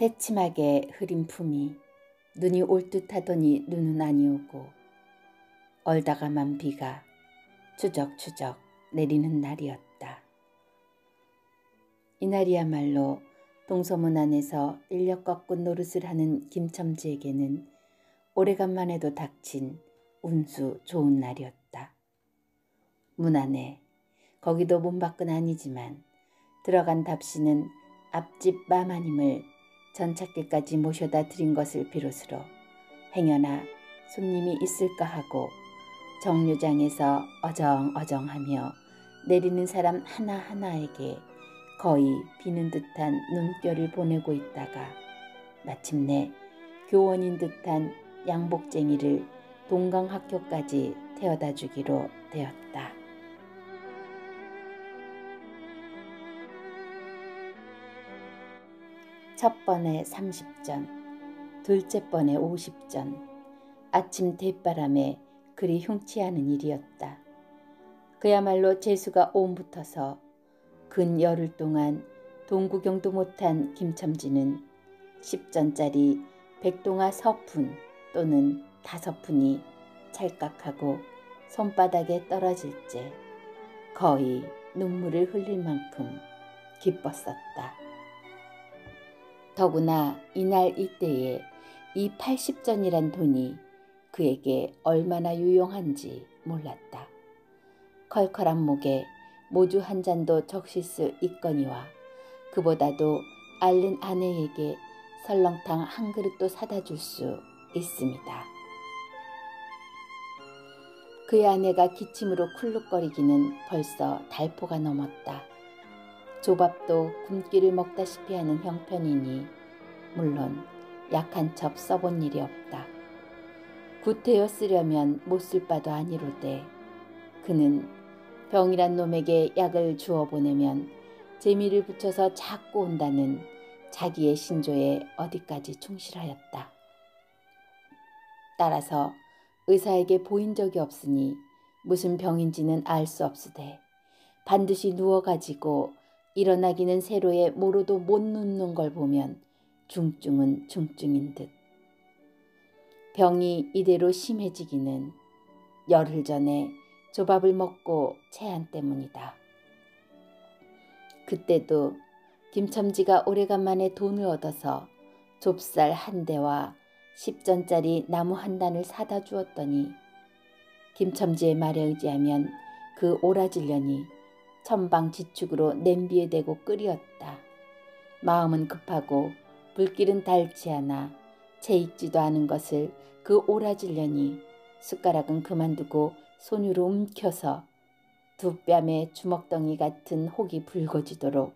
새침하게 흐린 품이 눈이 올 듯하더니 눈은 아니오고 얼다가만 비가 추적추적 내리는 날이었다. 이날이야말로 동서문 안에서 인력 꺾은 노릇을 하는 김첨지에게는 오래간만에도 닥친 운수 좋은 날이었다. 문 안에, 거기도 문 밖은 아니지만 들어간 답시는 앞집 마마님을 전찻길까지 모셔다 드린 것을 비롯으로 행여나 손님이 있을까 하고 정류장에서 어정어정하며 내리는 사람 하나하나에게 거의 비는 듯한 눈결을 보내고 있다가 마침내 교원인 듯한 양복쟁이를 동강학교까지 태워다 주기로 되었다. 첫 번에 30전, 둘째 번에 50전, 아침 대바람에 그리 흉치 않은 일이었다. 그야말로 재수가 온붙어서 근 열흘 동안 동구경도 못한 김첨지는 10전짜리 백동아 서푼 또는 5푼이 찰깍하고 손바닥에 떨어질째 거의 눈물을 흘릴 만큼 기뻤었다. 더구나 이날 이때에 이 80전이란 돈이 그에게 얼마나 유용한지 몰랐다. 컬컬한 목에 모주 한 잔도 적실 수 있거니와 그보다도 앓는 아내에게 설렁탕 한 그릇도 사다 줄 수 있습니다. 그의 아내가 기침으로 쿨룩거리기는 벌써 달포가 넘었다. 조밥도 굶기를 먹다시피 하는 형편이니 물론 약한 첩 써본 일이 없다. 구태여 쓰려면 못 쓸 바도 아니로되 그는 병이란 놈에게 약을 주어 보내면 재미를 붙여서 자꾸 온다는 자기의 신조에 어디까지 충실하였다. 따라서 의사에게 보인 적이 없으니 무슨 병인지는 알 수 없으되 반드시 누워가지고 일어나기는 새로에 모로도 못 눕는 걸 보면 중증은 중증인 듯. 병이 이대로 심해지기는 열흘 전에 조밥을 먹고 체한 때문이다. 그때도 김첨지가 오래간만에 돈을 얻어서 좁쌀 한 대와 10전짜리 나무 한 단을 사다 주었더니 김첨지의 말에 의지하면 그 오라질년이 천방지축으로 냄비에 대고 끓였다. 마음은 급하고 불길은 닳지 않아 채 익지도 않은 것을 그 오라질년이 숟가락은 그만두고 손으로 움켜서 두 뺨에 주먹덩이 같은 혹이 붉어지도록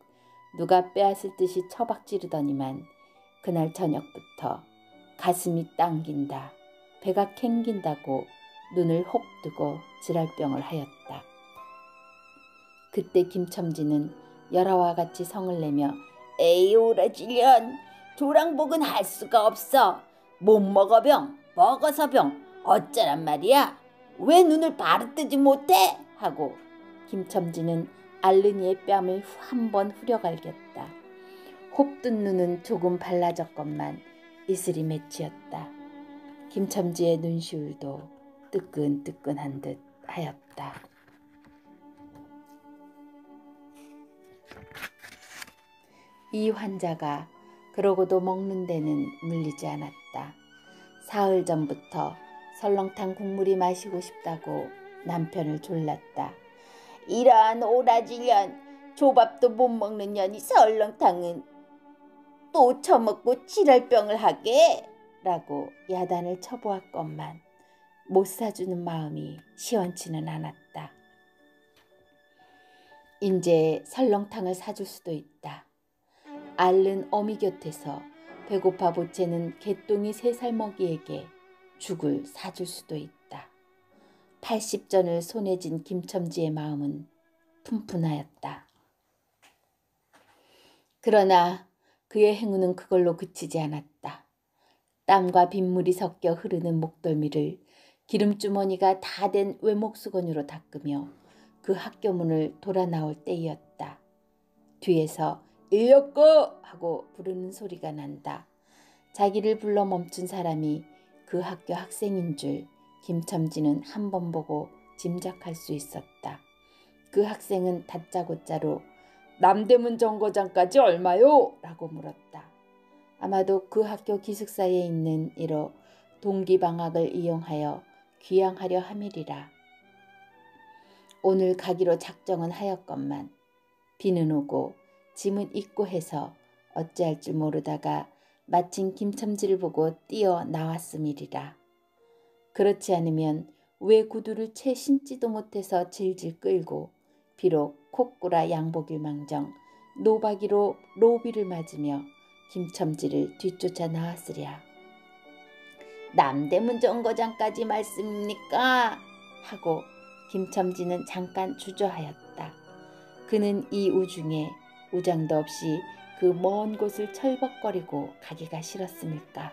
누가 빼앗을 듯이 처박지르더니만 그날 저녁부터 가슴이 당긴다, 배가 캥긴다고 눈을 혹 뜨고 지랄병을 하였다. 그때 김첨지는 열화와 같이 성을 내며 에이 오라질년, 조랑복은 할 수가 없어. 못 먹어 병, 먹어서 병, 어쩌란 말이야. 왜 눈을 바로 뜨지 못해? 하고 김첨지는 알른이의 뺨을 한 번 후려갈겼다. 홉뜬 눈은 조금 발라졌건만 이슬이 맺히었다. 김첨지의 눈시울도 뜨끈뜨끈한 듯 하였다. 이 환자가 그러고도 먹는 데는 물리지 않았다. 사흘 전부터 설렁탕 국물이 마시고 싶다고 남편을 졸랐다. 이러한 오라질년, 조밥도 못 먹는 년이 설렁탕은 또 처먹고 지랄병을 하게? 라고 야단을 쳐보았건만 못 사주는 마음이 시원치는 않았다. 인제 설렁탕을 사줄 수도 있다. 앓는 어미 곁에서 배고파 보채는 개똥이 3살 먹이에게 죽을 사줄 수도 있다. 80전을 손에 쥔 김첨지의 마음은 푼푼하였다. 그러나 그의 행운은 그걸로 그치지 않았다. 땀과 빗물이 섞여 흐르는 목덜미를 기름주머니가 다 된 외목수건으로 닦으며 그 학교 문을 돌아 나올 때이었다. 뒤에서 이혁거 하고 부르는 소리가 난다. 자기를 불러 멈춘 사람이 그 학교 학생인 줄 김첨지는 한 번 보고 짐작할 수 있었다. 그 학생은 다짜고짜로 남대문 정거장까지 얼마요? 라고 물었다. 아마도 그 학교 기숙사에 있는 이로 동기방학을 이용하여 귀향하려 함이리라. 오늘 가기로 작정은 하였건만 비는 오고 짐은 있고 해서 어찌할 줄 모르다가 마침 김첨지를 보고 뛰어 나왔음이리라. 그렇지 않으면 왜 구두를 채 신지도 못해서 질질 끌고 비록 콧구라 양복일망정 노박이로 로비를 맞으며 김첨지를 뒤쫓아 나왔으랴. 남대문 정거장까지 말씀입니까? 하고 김첨지는 잠깐 주저하였다. 그는 이 우중에 우장도 없이 그 먼 곳을 철벅거리고 가기가 싫었음일까?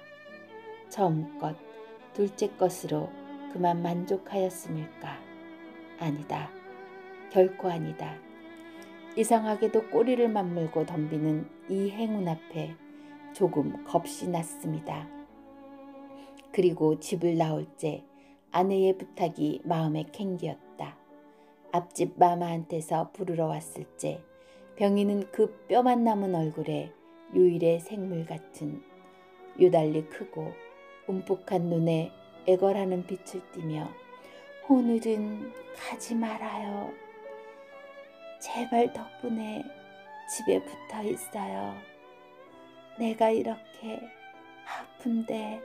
처음 것, 둘째 것으로 그만 만족하였음일까? 아니다. 결코 아니다. 이상하게도 꼬리를 맞물고 덤비는 이 행운 앞에 조금 겁이 났습니다. 그리고 집을 나올 때 아내의 부탁이 마음에 캥기었다. 앞집 마마한테서 부르러 왔을 때 병이는 그 뼈만 남은 얼굴에 유일의 생물 같은 유달리 크고 움푹한 눈에 애걸하는 빛을 띠며 오늘은 가지 말아요. 제발 덕분에 집에 붙어 있어요. 내가 이렇게 아픈데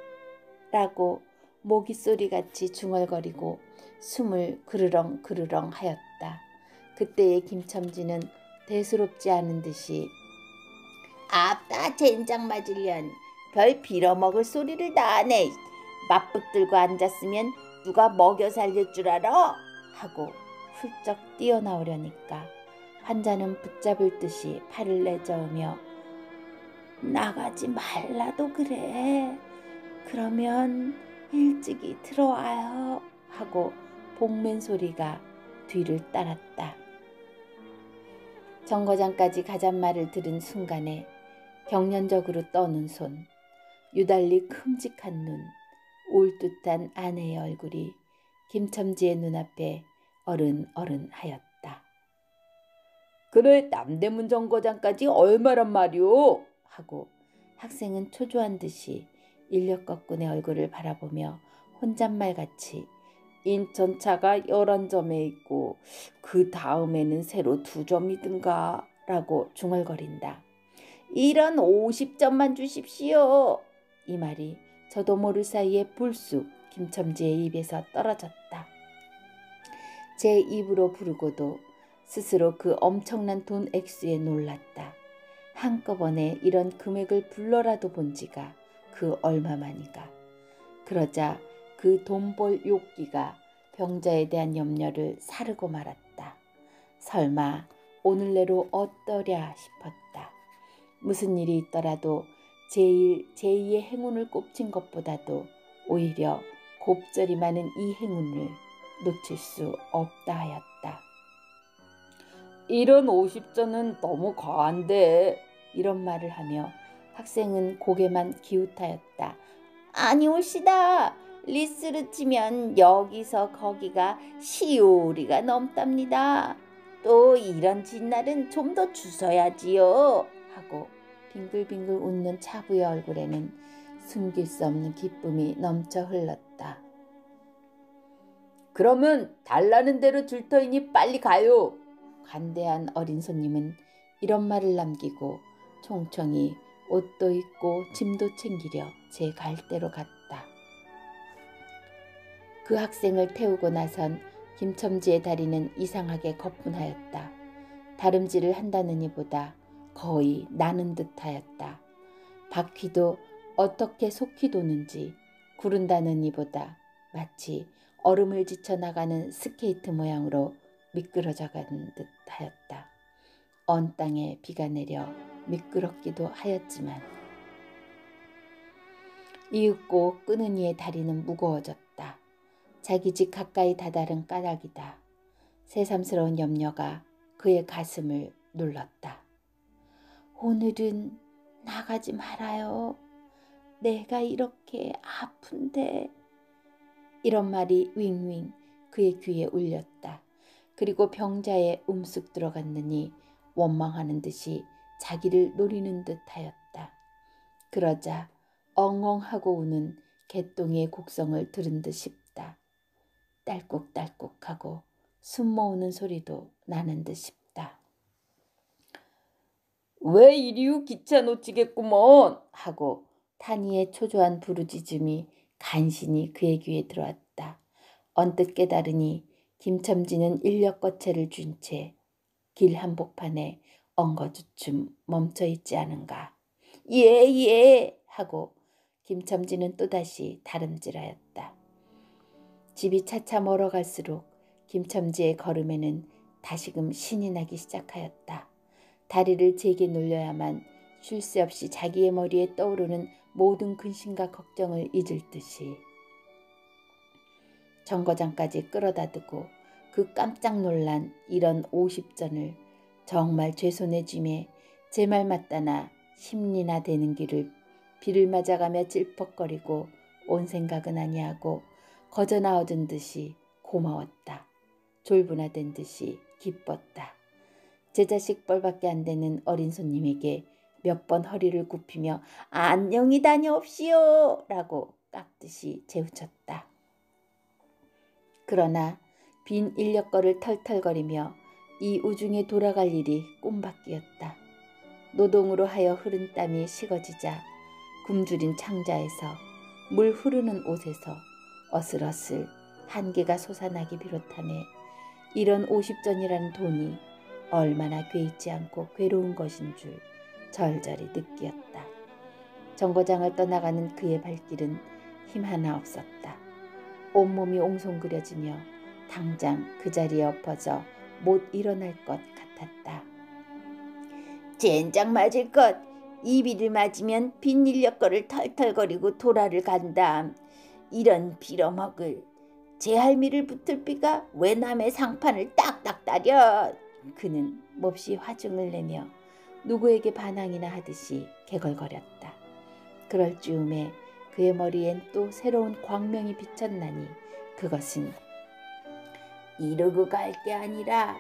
라고 모기소리같이 중얼거리고 숨을 그르렁 그르렁 하였다. 그때의 김첨지는 대수롭지 않은 듯이 아따 젠장 맞으련 별 빌어먹을 소리를 다 하네. 맞붙들고 앉았으면 누가 먹여 살릴 줄 알아? 하고 훌쩍 뛰어나오려니까 환자는 붙잡을 듯이 팔을 내저으며 나가지 말라도 그래. 그러면 일찍이 들어와요. 하고 복맨 소리가 뒤를 따랐다. 정거장까지 가잔 말을 들은 순간에 경련적으로 떠는 손, 유달리 큼직한 눈, 울 듯한 아내의 얼굴이 김첨지의 눈앞에 어른어른하였다. 그래 남대문 정거장까지 얼마란 말이오? 하고 학생은 초조한 듯이 인력거꾼의 얼굴을 바라보며 혼잣말같이 인천차가 11점에 있고 그 다음에는 새로 2점이든가 라고 중얼거린다. 이런 50점만 주십시오. 이 말이 저도 모를 사이에 불쑥 김첨지의 입에서 떨어졌다. 제 입으로 부르고도 스스로 그 엄청난 돈 액수에 놀랐다. 한꺼번에 이런 금액을 불러라도 본 지가 그 얼마만이가. 그러자 그 돈 벌 욕기가 병자에 대한 염려를 사르고 말았다. 설마 오늘 내로 어떠랴 싶었다. 무슨 일이 있더라도 제2의 행운을 꼽친 것보다도 오히려 곱절이 많은 이 행운을 놓칠 수 없다 하였다. 이런 50전은 너무 과한데 이런 말을 하며 학생은 고개만 기웃하였다. 아니올시다. 리스를 치면 여기서 거기가 시오리가 넘답니다. 또 이런 진날은 좀 더 주셔야지요. 하고 빙글빙글 웃는 차부의 얼굴에는 숨길 수 없는 기쁨이 넘쳐 흘렀다. 그러면 달라는 대로 줄 터이니 빨리 가요. 관대한 어린 손님은 이런 말을 남기고 총총히 옷도 입고 짐도 챙기려 제 갈대로 갔다. 그 학생을 태우고 나선 김첨지의 다리는 이상하게 거뿐하였다. 다름질을 한다는 이보다 거의 나는 듯하였다. 바퀴도 어떻게 속히 도는지 구른다는 이보다 마치 얼음을 지쳐나가는 스케이트 모양으로 미끄러져가는 듯하였다. 언 땅에 비가 내려 미끄럽기도 하였지만 이윽고 끄는 이의 다리는 무거워졌다. 자기 집 가까이 다다른 까닭이다. 새삼스러운 염려가 그의 가슴을 눌렀다. 오늘은 나가지 말아요. 내가 이렇게 아픈데. 이런 말이 윙윙 그의 귀에 울렸다. 그리고 병자에 움쑥 들어갔느니 원망하는 듯이 자기를 노리는 듯하였다. 그러자 엉엉하고 우는 개똥이의 곡성을 들은 듯 싶다. 딸꾹딸꾹하고 숨 모으는 소리도 나는 듯 싶다. 왜 이리우 기차 놓치겠구먼 하고 타니의 초조한 부르짖음이 간신히 그의 귀에 들어왔다. 언뜻 깨달으니 김첨지는 인력거체를 쥔 채 길 한복판에 엉거주춤 멈춰있지 않은가. 예 하고 김첨지는 또다시 다름질하였다. 집이 차차 멀어갈수록 김첨지의 걸음에는 다시금 신이 나기 시작하였다. 다리를 제게 놀려야만 쉴 새 없이 자기의 머리에 떠오르는 모든 근심과 걱정을 잊을 듯이 정거장까지 끌어다 두고 그 깜짝 놀란 이런 50전을 정말 죄손에 쥐매 제 말 맞다나 심리나 되는 길을 비를 맞아가며 찔퍽거리고 온 생각은 아니하고 거저 나어든 듯이 고마웠다. 졸분하된 듯이 기뻤다. 제 자식 뻘밖에 안 되는 어린 손님에게 몇 번 허리를 굽히며 안녕히 다녀옵시오 라고 깍듯이 재우쳤다. 그러나 빈 인력거를 털털거리며 이 우중에 돌아갈 일이 꿈밖이었다. 노동으로 하여 흐른 땀이 식어지자 굶주린 창자에서 물 흐르는 옷에서 어슬어슬 한기가 솟아나기 비롯하며 이런 50전이라는 돈이 얼마나 괴있지 않고 괴로운 것인 줄 절절히 느끼었다. 정거장을 떠나가는 그의 발길은 힘 하나 없었다. 온몸이 옹송그려지며 당장 그 자리에 엎어져 못 일어날 것 같았다. 젠장 맞을 것. 이비를 맞으면 빈 인력거를 털털거리고 도라를 간다. 이런 빌어먹을. 제 할미를 붙을 비가 왜 남의 상판을 딱딱 따려. 그는 몹시 화증을 내며 누구에게 반항이나 하듯이 개걸거렸다. 그럴 즈음에 그의 머리엔 또 새로운 광명이 비쳤나니 그것은 이러고 갈 게 아니라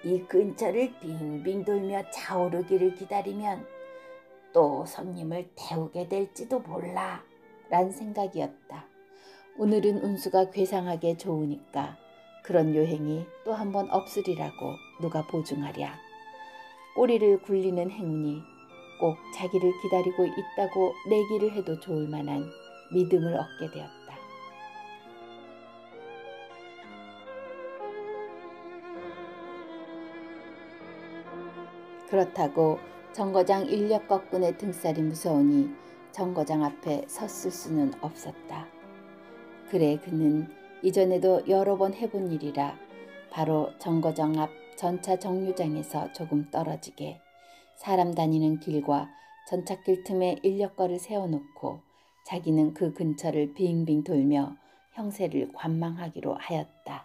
이 근처를 빙빙 돌며 차오르기를 기다리면 또 손님을 태우게 될지도 몰라 란 생각이었다. 오늘은 운수가 괴상하게 좋으니까 그런 요행이 또 한 번 없으리라고 누가 보증하랴. 꼬리를 굴리는 행운이 꼭 자기를 기다리고 있다고 내기를 해도 좋을 만한 믿음을 얻게 되었다. 그렇다고 정거장 인력거꾼의 등살이 무서우니 정거장 앞에 섰을 수는 없었다. 그래 그는 이전에도 여러 번 해본 일이라 바로 정거장 앞 전차 정류장에서 조금 떨어지게 사람 다니는 길과 전찻길 틈에 인력거를 세워놓고 자기는 그 근처를 빙빙 돌며 형세를 관망하기로 하였다.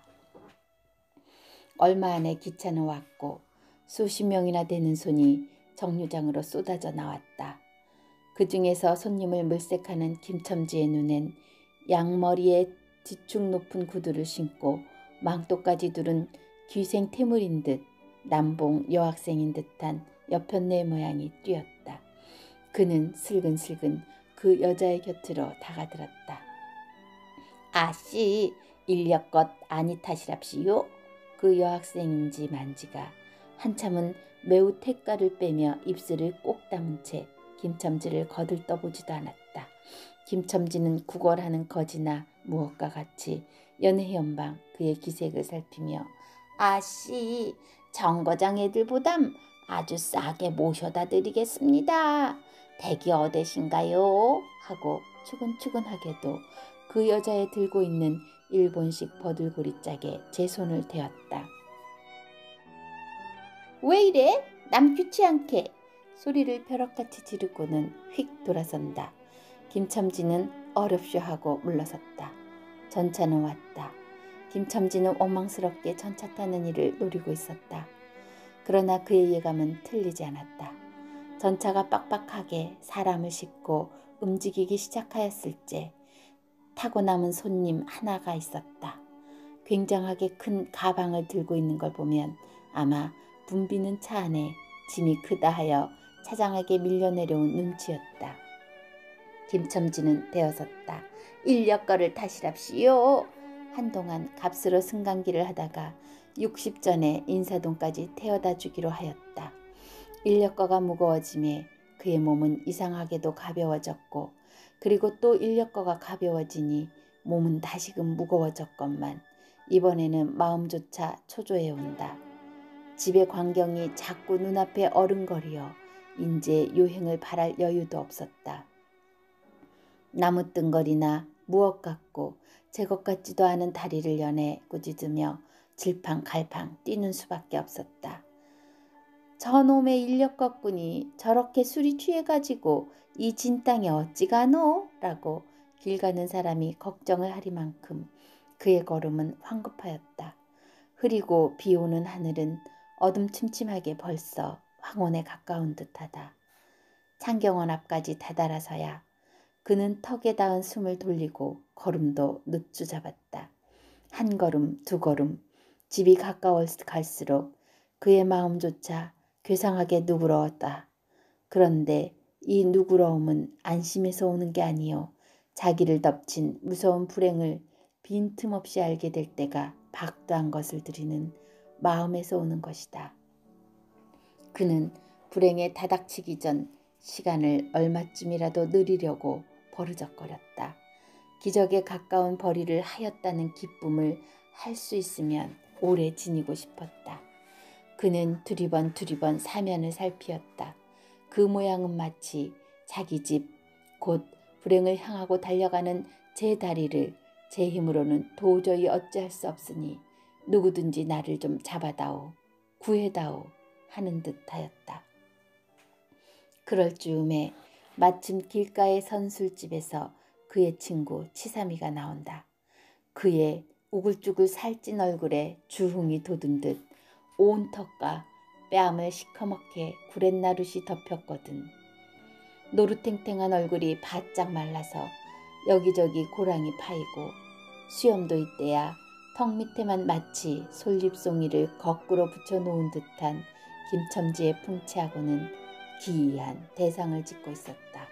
얼마 안에 기차는 왔고 수십 명이나 되는 손이 정류장으로 쏟아져 나왔다. 그 중에서 손님을 물색하는 김첨지의 눈엔 양머리에 지축 높은 구두를 신고 망토까지 두른 귀생 태물인 듯 남봉 여학생인 듯한 여편네 모양이 띄었다. 그는 슬근슬근 그 여자의 곁으로 다가들었다. 아씨, 인력것 아니 탓이랍시요. 그 여학생인지 만지가 한참은 매우 태가를 빼며 입술을 꼭 다문 채 김첨지를 거들떠보지도 않았다. 김첨지는 구걸하는 거지나 무엇과 같이 연회연방 그의 기색을 살피며 아씨, 정거장 애들보담 아주 싸게 모셔다 드리겠습니다. 댁이 어디신가요? 하고 추근추근하게도 그 여자의 들고 있는 일본식 버들고리 짝에 제 손을 대었다. 왜 이래? 남 귀치 않게. 소리를 벼락같이 지르고는 휙 돌아선다. 김첨지는 어렵쇼 하고 물러섰다. 전차는 왔다. 김첨지는 원망스럽게 전차 타는 일을 노리고 있었다. 그러나 그의 예감은 틀리지 않았다. 전차가 빡빡하게 사람을 싣고 움직이기 시작하였을째 타고 남은 손님 하나가 있었다. 굉장하게 큰 가방을 들고 있는 걸 보면 아마 붐비는 차 안에 짐이 크다 하여 차장에게 밀려 내려온 눈치였다. 김첨지는 대어섰다. 인력거를 타시랍시오. 한동안 값으로 승강기를 하다가 60전에 인사동까지 태워다 주기로 하였다. 인력거가 무거워짐에 그의 몸은 이상하게도 가벼워졌고 그리고 또 인력거가 가벼워지니 몸은 다시금 무거워졌건만 이번에는 마음조차 초조해 온다. 집의 광경이 자꾸 눈앞에 어른거리어 인제 요행을 바랄 여유도 없었다. 나무뜬거리나 무엇 같고 제것 같지도 않은 다리를 연해 꾸짖으며 질팡갈팡 뛰는 수밖에 없었다. 저놈의 인력거꾼이 저렇게 술이 취해가지고 이 진땅에 어찌 가노? 라고 길 가는 사람이 걱정을 하리만큼 그의 걸음은 황급하였다. 흐리고 비오는 하늘은 어둠침침하게 벌써 황혼에 가까운 듯하다. 창경원 앞까지 다다라서야 그는 턱에 닿은 숨을 돌리고 걸음도 늦추 잡았다. 한 걸음 두 걸음 집이 가까워 갈수록 그의 마음조차 괴상하게 누그러웠다. 그런데 이 누그러움은 안심해서 오는 게 아니요 자기를 덮친 무서운 불행을 빈틈없이 알게 될 때가 박도한 것을 드리는 마음에서 오는 것이다. 그는 불행에 다닥치기 전 시간을 얼마쯤이라도 느리려고 버르적거렸다. 기적에 가까운 벌이를 하였다는 기쁨을 할 수 있으면 오래 지니고 싶었다. 그는 두리번 사면을 살피었다. 그 모양은 마치 자기 집 곧 불행을 향하고 달려가는 제 다리를 제 힘으로는 도저히 어찌할 수 없으니 누구든지 나를 좀 잡아다오, 구해다오 하는 듯하였다. 그럴 즈음에 마침 길가의 선술집에서 그의 친구 치삼이가 나온다. 그의 우글쭈글 살찐 얼굴에 주흥이 돋은 듯 온 턱과 뺨을 시커멓게 구렛나룻이 덮였거든. 노루탱탱한 얼굴이 바짝 말라서 여기저기 고랑이 파이고 수염도 이때야 턱 밑에만 마치 솔잎송이를 거꾸로 붙여놓은 듯한 김첨지의 풍채하고는 기이한 대상을 짓고 있었다.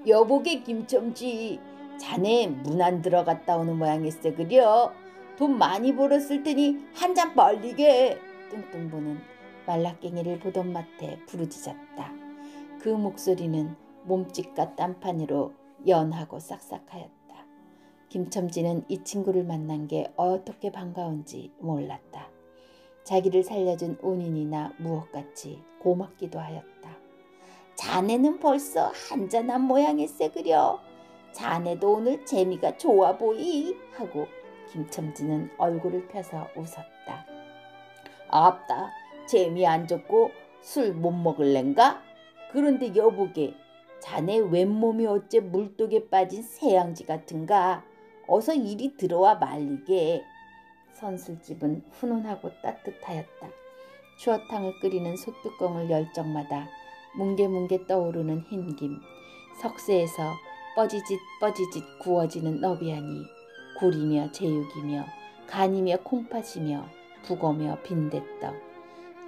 여보게 김첨지, 자네 문 안 들어갔다 오는 모양일세 그려. 돈 많이 벌었을 테니 한 잔 빨리게. 뚱뚱 보는 말라깽이를 보던 맛에 부르짖었다. 그 목소리는 몸짓과 딴판으로 연하고 싹싹하였다. 김첨지는 이 친구를 만난 게 어떻게 반가운지 몰랐다. 자기를 살려준 은인이나 무엇같이 고맙기도 하였다. 자네는 벌써 한잔한 모양일세 그려. 자네도 오늘 재미가 좋아 보이 하고 김첨지는 얼굴을 펴서 웃었다. 아따, 재미 안 좋고 술 못 먹을랜가? 그런데 여보게, 자네 왼몸이 어째 물독에 빠진 새양지 같은가? 어서 이리 들어와 말리게. 선술집은 훈훈하고 따뜻하였다. 추어탕을 끓이는 솥뚜껑을 열 적마다 뭉게뭉게 떠오르는 흰김, 석쇠에서 뻐지짓 구워지는 너비하니 굴이며 제육이며 간이며 콩팥이며 북어며 빈대떡,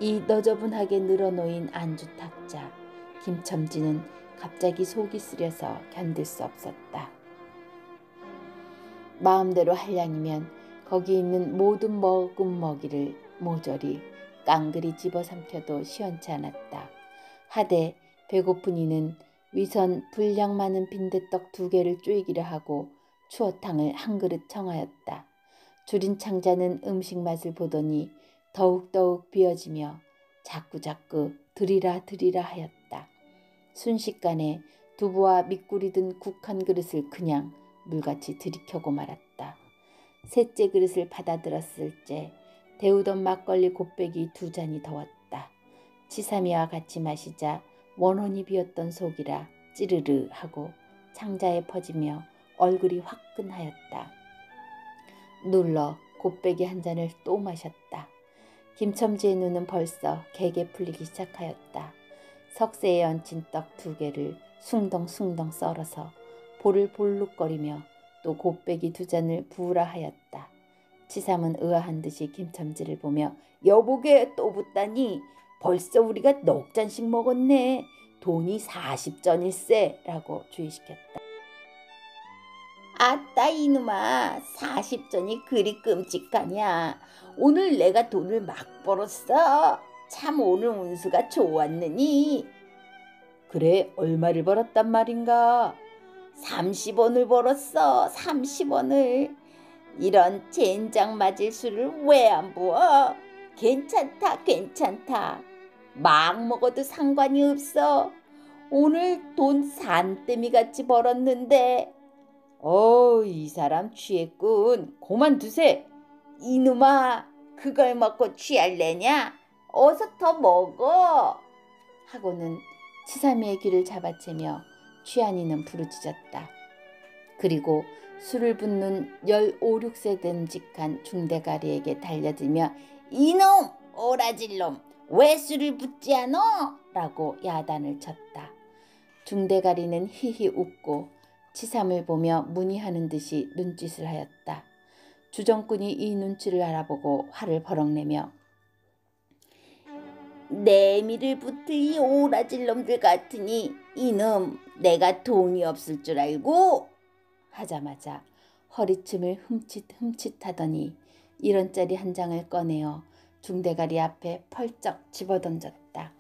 이 너저분하게 늘어놓인 안주탁자, 김첨지는 갑자기 속이 쓰려서 견딜 수 없었다. 마음대로 할량이면 거기 있는 모든 먹은 먹이를 모조리 깡그리 집어삼켜도 시원치 않았다. 하되 배고픈 이는 위선 분량 많은 빈대떡 2개를 쪼이기를 하고 추어탕을 한 그릇 청하였다. 줄인 창자는 음식 맛을 보더니 더욱더욱 비어지며 자꾸자꾸 드리라 하였다. 순식간에 두부와 밑꿀이 든 국 한 그릇을 그냥 물같이 들이켜고 말았다. 셋째 그릇을 받아들었을 때 데우던 막걸리 곱빼기 2잔이 더웠다. 치삼이와 같이 마시자 원혼이 비었던 속이라 찌르르 하고 창자에 퍼지며 얼굴이 화끈하였다. 눌러 곱빼기 한 잔을 또 마셨다. 김첨지의 눈은 벌써 개게 풀리기 시작하였다. 석쇠에 얹힌 떡 2개를 숭덩숭덩 썰어서 볼을 볼룩거리며 또 곱빼기 2잔을 부으라 하였다. 치삼은 의아한 듯이 김첨지를 보며 여보게 또 붓다니 벌써 우리가 넉 잔씩 먹었네. 돈이 40전일세 라고 주의시켰다. 아따 이놈아, 40전이 그리 끔찍하냐. 오늘 내가 돈을 막 벌었어. 참 오늘 운수가 좋았느니. 그래, 얼마를 벌었단 말인가? 30원을 벌었어. 30원을. 이런 젠장 맞을 수를 왜 안 부어? 괜찮다 괜찮다. 막 먹어도 상관이 없어. 오늘 돈 산더미 같이 벌었는데. 이 사람 취했군. 그만두세. 이놈아, 그걸 먹고 취할래냐? 어서 더 먹어. 하고는 치삼이의 귀를 잡아채며 취한이는 부르짖었다. 그리고 술을 붓는 15, 16세 됨직한 중대가리에게 달려들며 이놈 오라질놈 왜 술을 붓지 않어? 라고 야단을 쳤다. 중대가리는 히히 웃고 치삼을 보며 문의하는 듯이 눈짓을 하였다. 주정꾼이 이 눈치를 알아보고 화를 버럭내며 내미를 붙을 이 오라질 놈들 같으니 이놈 내가 돈이 없을 줄 알고 하자마자 허리춤을 흠칫흠칫하더니 1원짜리 한 장을 꺼내어 중대가리 앞에 펄쩍 집어던졌다.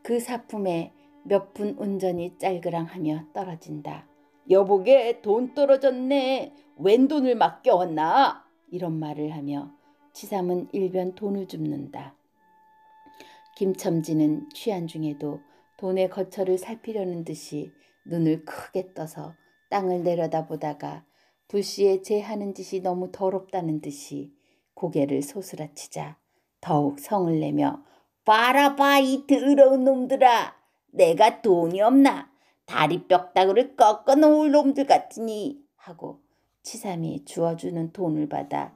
그 사품에 몇 푼 운전이 짤그랑하며 떨어진다. 여보게 돈 떨어졌네. 웬 돈을 막 껴왔나? 이런 말을 하며 치삼은 일변 돈을 줍는다. 김첨지는 취한 중에도 돈의 거처를 살피려는 듯이 눈을 크게 떠서 땅을 내려다보다가 불시에 제 하는 짓이 너무 더럽다는 듯이 고개를 소스라치자 더욱 성을 내며 봐라봐 이 더러운 놈들아. 내가 돈이 없나? 다리 뼈다구를 꺾어 놓을 놈들 같으니 하고 치삼이 주어주는 돈을 받아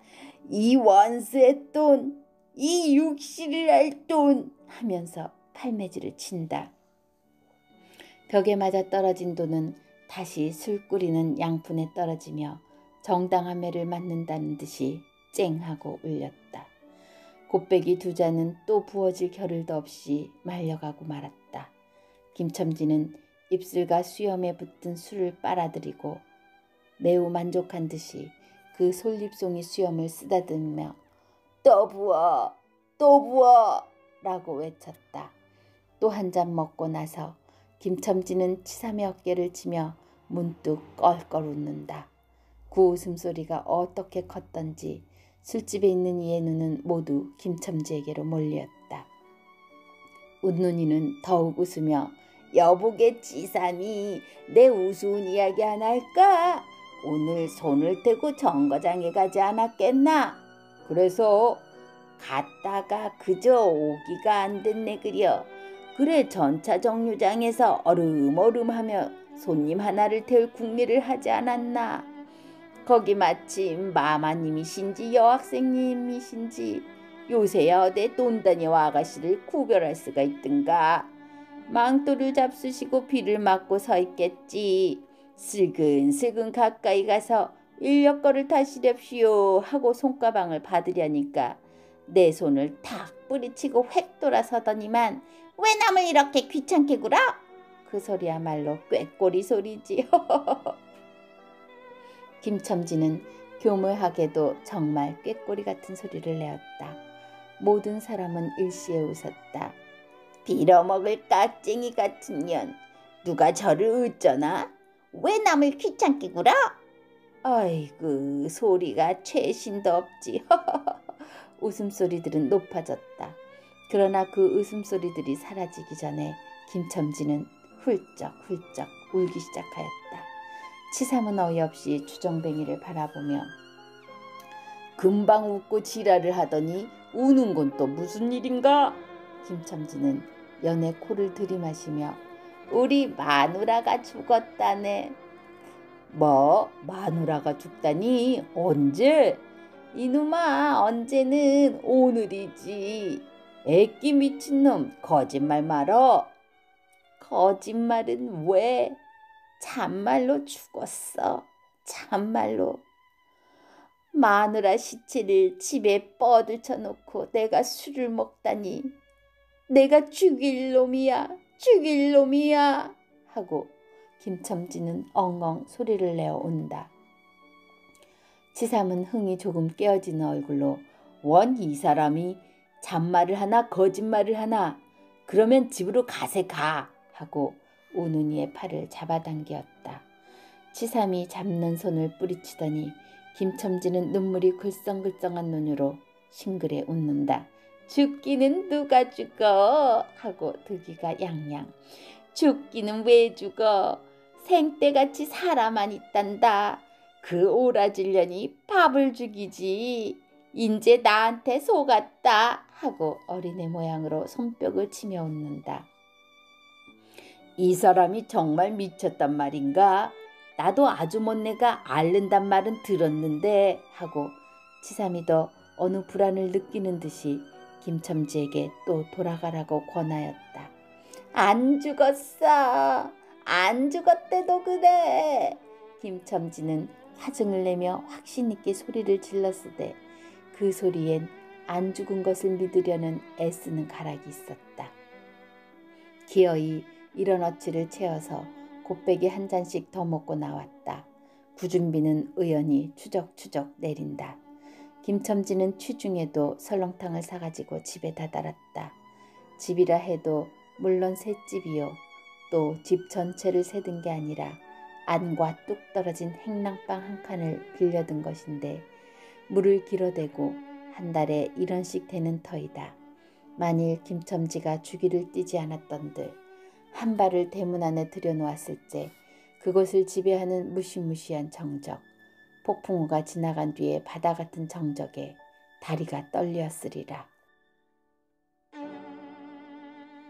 이 원수의 돈, 이 육실을 할 돈 하면서 팔매질을 친다. 벽에 맞아 떨어진 돈은 다시 술 끓이는 양푼에 떨어지며 정당한 매를 맞는다는 듯이 쨍하고 울렸다. 곱빼기 2잔은 또 부어질 겨를도 없이 말려가고 말았다. 김첨지는 입술과 수염에 붙은 술을 빨아들이고 매우 만족한 듯이 그 솔잎송이 수염을 쓰다듬으며 또 부어 또 부어 라고 외쳤다. 또 한 잔 먹고 나서 김첨지는 치삼의 어깨를 치며 문득 껄껄 웃는다. 그 웃음소리가 어떻게 컸던지 술집에 있는 이의 눈은 모두 김첨지에게로 몰렸다. 웃는 이는 더욱 웃으며 여보게 치삼이 내 우스운 이야기 하나 할까? 오늘 손을 떼고 정거장에 가지 않았겠나? 그래서 갔다가 그저 오기가 안 됐네 그려. 그래 전차 정류장에서 얼음얼음하며 손님 하나를 태울 궁리를 하지 않았나? 거기 마침 마마님이신지 여학생님이신지 요새야 어디 돈다니와 아가씨를 구별할 수가 있든가. 망토를 잡수시고 비를 맞고 서 있겠지. 슬근슬근 가까이 가서 인력거를 타시렵시오 하고 손가방을 받으려니까 내 손을 탁 뿌리치고 획 돌아서더니만 왜 남을 이렇게 귀찮게 굴어? 그 소리야말로 꾀꼬리 소리지. 김첨지는 교묘하게도 정말 꾀꼬리 같은 소리를 내었다. 모든 사람은 일시에 웃었다. 빌어먹을 깍쟁이 같은 년. 누가 저를 어쩌나? 왜 남을 귀찮게 굴어? 아이고 소리가 최신도 없지. 웃음소리들은 높아졌다. 그러나 그 웃음소리들이 사라지기 전에 김첨지는 훌쩍훌쩍 울기 시작하였다. 치삼은 어이없이 주정뱅이를 바라보며 금방 웃고 지랄을 하더니 우는 건 또 무슨 일인가? 김첨지는 연애 코를 들이마시며 우리 마누라가 죽었다네. 뭐? 마누라가 죽다니? 언제? 이놈아 언제는 오늘이지. 애끼 미친놈 거짓말 말어. 거짓말은 왜? 참말로 죽었어. 참말로. 마누라 시체를 집에 뻗을쳐 놓고 내가 술을 먹다니. 내가 죽일 놈이야. 죽일 놈이야. 하고 김첨지는 엉엉 소리를 내어 온다. 치삼은 흥이 조금 깨어진 얼굴로 원 이 사람이 잔말을 하나 거짓말을 하나 그러면 집으로 가세 가 하고 오눈이의 팔을 잡아당겼다. 치삼이 잡는 손을 뿌리치더니 김첨지는 눈물이 글썽글썽한 눈으로 싱그레 웃는다. 죽기는 누가 죽어? 하고 득이가 양양. 죽기는 왜 죽어? 생떼같이 살아만 있단다. 그 오라질년이 밥을 죽이지. 인제 나한테 속았다. 하고 어린애 모양으로 손뼉을 치며 웃는다. 이 사람이 정말 미쳤단 말인가? 나도 아주머니가 앓는단 말은 들었는데 하고 치삼이도 어느 불안을 느끼는 듯이 김첨지에게 또 돌아가라고 권하였다. 안 죽었어. 안 죽었대도 그래. 김첨지는 화증을 내며 확신 있게 소리를 질렀으되 그 소리엔 안 죽은 것을 믿으려는 애쓰는 가락이 있었다. 기어이 이런 어치를 채워서 곱빼기 한 잔씩 더 먹고 나왔다. 구준비는 의연히 추적추적 내린다. 김첨지는 취중에도 설렁탕을 사가지고 집에 다다랐다. 집이라 해도 물론 셋집이요. 또 집 전체를 세든 게 아니라 안과 뚝 떨어진 행랑방 한 칸을 빌려든 것인데 물을 길어대고 한 달에 1원씩 되는 터이다. 만일 김첨지가 주기를 띄지 않았던들 한 발을 대문 안에 들여놓았을때 그곳을 지배하는 무시무시한 정적, 폭풍우가 지나간 뒤에 바다 같은 정적에 다리가 떨렸으리라.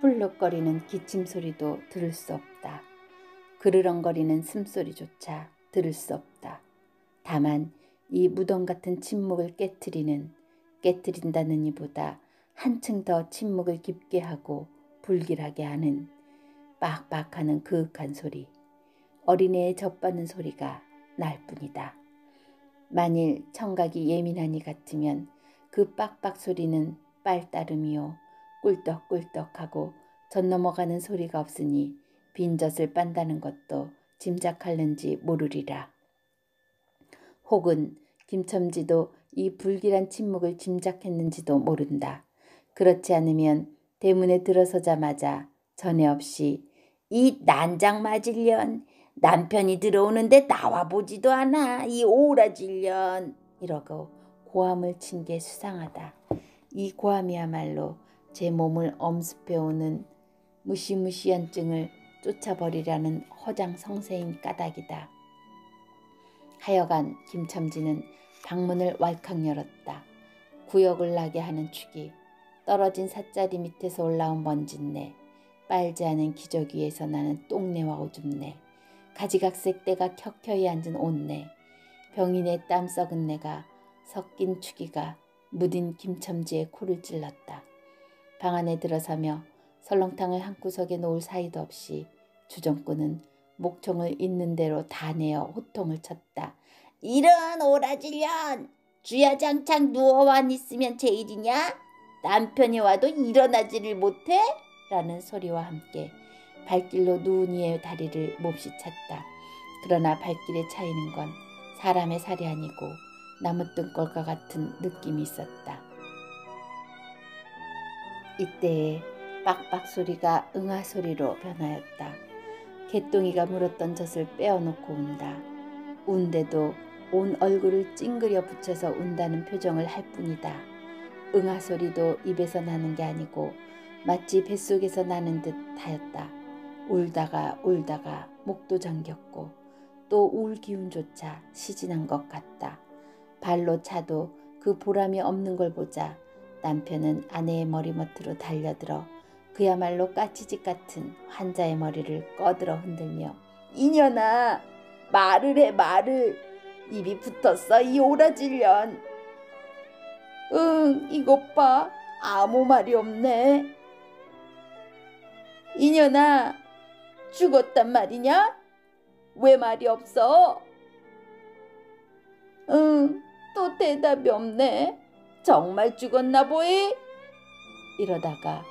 뿔룩거리는 기침소리도 들을 수 없다. 그르렁거리는 숨소리조차 들을 수 없다. 다만 이 무덤 같은 침묵을 깨트린다는 이보다 한층 더 침묵을 깊게 하고 불길하게 하는 빡빡하는 그윽한 소리, 어린애의 젖바는 소리가 날 뿐이다. 만일 청각이 예민한 이 같으면 그 빡빡 소리는 빨따름이요 꿀떡꿀떡하고 젖 넘어가는 소리가 없으니 빈젖을 빤다는 것도 짐작할는지 모르리라. 혹은 김첨지도 이 불길한 침묵을 짐작했는지도 모른다. 그렇지 않으면 대문에 들어서자마자 전에 없이 이 난장 맞을년 남편이 들어오는데 나와보지도 않아 이 오라질년 이러고 고함을 친 게 수상하다. 이 고함이야말로 제 몸을 엄습해오는 무시무시한 증을 쫓아버리라는 허장성세인 까닭이다. 하여간 김첨지는 방문을 왈칵 열었다. 구역을 나게 하는 축이, 떨어진 삿자리 밑에서 올라온 먼짓내, 빨지 않은 기저귀 위에서 나는 똥내와 오줌내, 가지각색 때가 켜켜이 앉은 옷내, 병인의 땀 썩은 내가 섞인 축이가 무딘 김첨지의 코를 찔렀다. 방 안에 들어서며 설렁탕을 한 구석에 놓을 사이도 없이 주정꾼은 목청을 있는 대로 다 내어 호통을 쳤다. 이런 오라질년! 주야장창 누워만 있으면 제일이냐? 남편이 와도 일어나지를 못해? 라는 소리와 함께 발길로 누운 이의 다리를 몹시 찼다. 그러나 발길에 차이는 건 사람의 살이 아니고 나무 뜬골과 같은 느낌이 있었다. 이때에 빡빡 소리가 응아 소리로 변하였다. 개똥이가 물었던 젖을 빼어놓고 운다. 운데도 온 얼굴을 찡그려 붙여서 운다는 표정을 할 뿐이다. 응아 소리도 입에서 나는 게 아니고 마치 뱃속에서 나는 듯 하였다. 울다가 목도 잠겼고 또 울 기운조차 시진한 것 같다. 발로 차도 그 보람이 없는 걸 보자 남편은 아내의 머리맡으로 달려들어 그야말로 까치집 같은 환자의 머리를 꺼들어 흔들며 이년아 말을 해 말을. 입이 붙었어 이 오라질년. 응 이것 봐 아무 말이 없네. 이년아 죽었단 말이냐? 왜 말이 없어? 응, 또 대답이 없네. 정말 죽었나 보이? 이러다가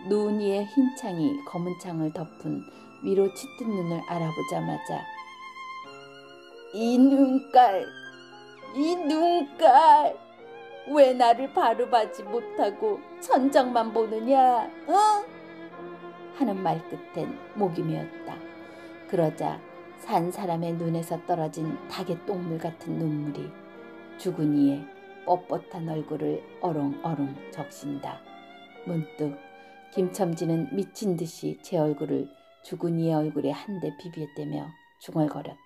눈 위에 흰 창이 검은 창을 덮은 위로 짙은 눈을 알아보자마자 이 눈깔, 이 눈깔, 왜 나를 바로 봐지 못하고 천장만 보느냐? 응? 하는 말 끝엔 목이 메었다. 그러자 산 사람의 눈에서 떨어진 닭의 똥물 같은 눈물이 죽은 이의 뻣뻣한 얼굴을 어렁어렁 적신다. 문득 김첨지는 미친 듯이 제 얼굴을 죽은 이의 얼굴에 한 대 비비대며 중얼거렸다.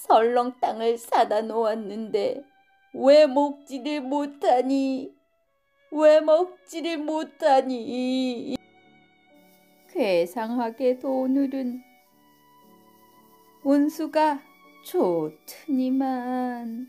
설렁 땅을 사다 놓았는데 왜 먹지를 못하니? 왜 먹지를 못하니? 괴상하게도 오늘은 운수가 좋더니만.